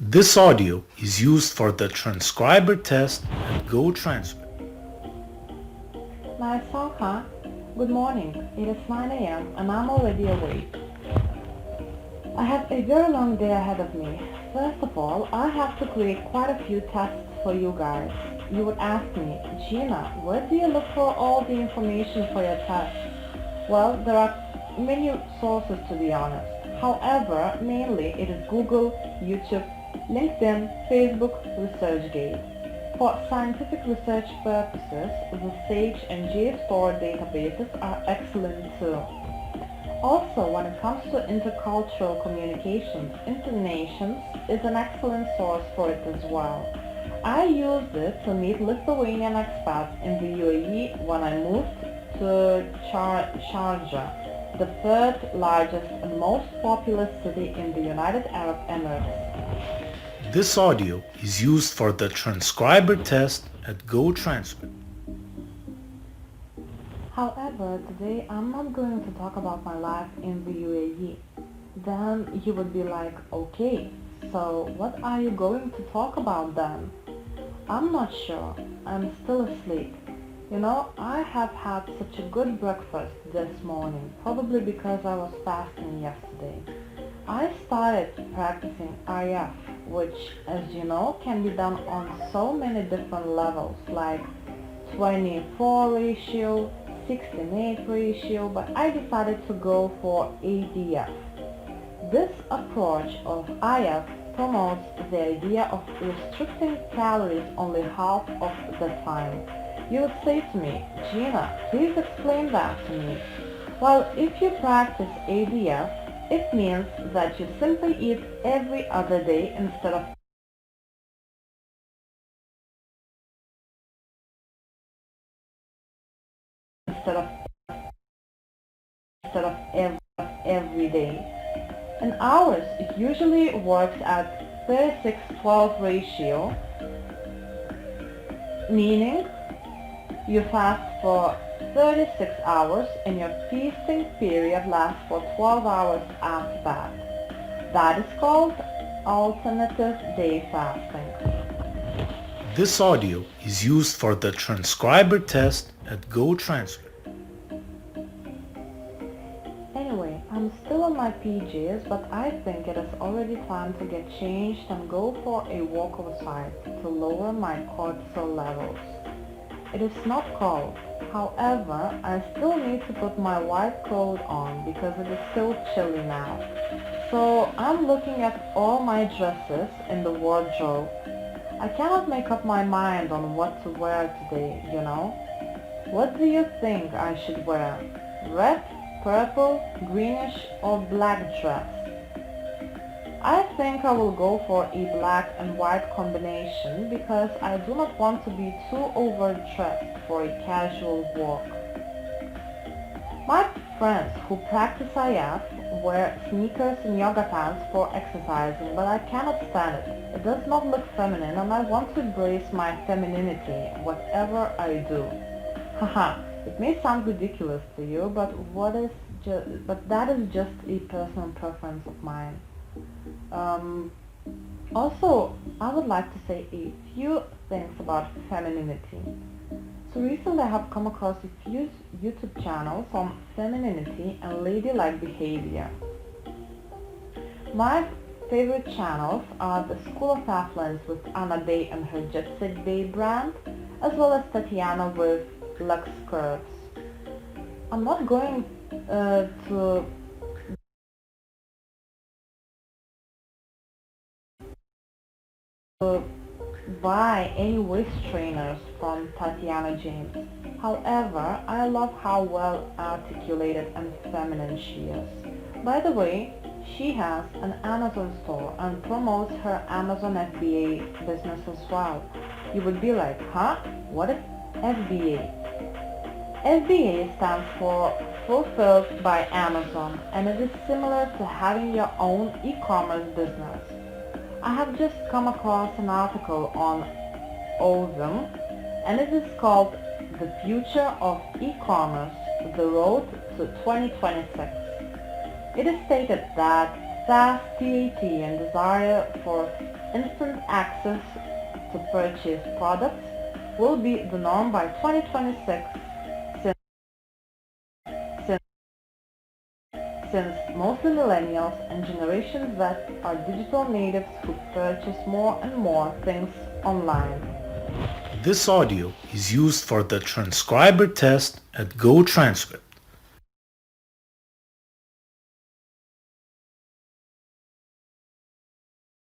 This audio is used for the transcriber test at GoTranscript. Nice song, huh? Good morning. It is 9 a.m. and I'm already awake. I have a very long day ahead of me. First of all, I have to create quite a few tests for you guys. You would ask me, Gina, where do you look for all the information for your tests? Well, there are many sources to be honest. However, mainly it is Google, YouTube, LinkedIn, Facebook, ResearchGate. For scientific research purposes, the SAGE and JSTOR databases are excellent too. Also, when it comes to intercultural communications, Internations is an excellent source for it as well. I used it to meet Lithuanian expats in the UAE when I moved to Sharjah, the third largest and most populous city in the United Arab Emirates. This audio is used for the transcriber test at GoTranscript. However, today I'm not going to talk about my life in the UAE. Then you would be like, okay, so what are you going to talk about then? I'm not sure. I'm still asleep. You know, I have had such a good breakfast this morning, probably because I was fasting yesterday. I started practicing IF, which, as you know, can be done on so many different levels, like 24 ratio, 16:8 ratio, but I decided to go for ADF. This approach of IF promotes the idea of restricting calories only half of the time. You would say to me, Gina, please explain that to me. Well, if you practice ADF, it means that you simply eat every other day instead of instead of instead of every day. And ours usually works at 36-12 ratio, meaning you fast for 36 hours and your feasting period lasts for 12 hours after that. That is called alternative day fasting. This audio is used for the transcriber test at GoTranscript. Anyway, I'm still in my PJs, but I think it is already time to get changed and go for a walk outside to lower my cortisol levels. It is not cold. However, I still need to put my white coat on because it is still chilly now. So I'm looking at all my dresses in the wardrobe. I cannot make up my mind on what to wear today, you know? What do you think I should wear? Red, purple, greenish or black dress? I think I will go for a black and white combination because I do not want to be too overdressed for a casual walk. My friends who practice IF wear sneakers and yoga pants for exercising, but I cannot stand it. It does not look feminine and I want to embrace my femininity, whatever I do. Haha, it may sound ridiculous to you, but that is just a personal preference of mine. Um, Also, I would like to say a few things about femininity. So recently I have come across a few YouTube channels on femininity and ladylike behavior. My favorite channels are the School of Affluence with Anna Day and her Jet Set Day brand, as well as Tatiana with Lux Skirts. I'm not going to buy any waist trainers from Tatiana James. However, I love how well articulated and feminine she is. By the way, she has an Amazon store and promotes her Amazon FBA business as well. You would be like, huh? What is FBA? FBA stands for Fulfilled by Amazon, and it is similar to having your own e-commerce business. I have just come across an article on Ozem, and it is called The Future of E-commerce, The Road to 2026. It is stated that SaaS, TAT, and desire for Instant access to purchase products will be the norm by 2026 since mostly millennials and Generation Z are digital natives who purchase more and more things online. This audio is used for the transcriber test at GoTranscript.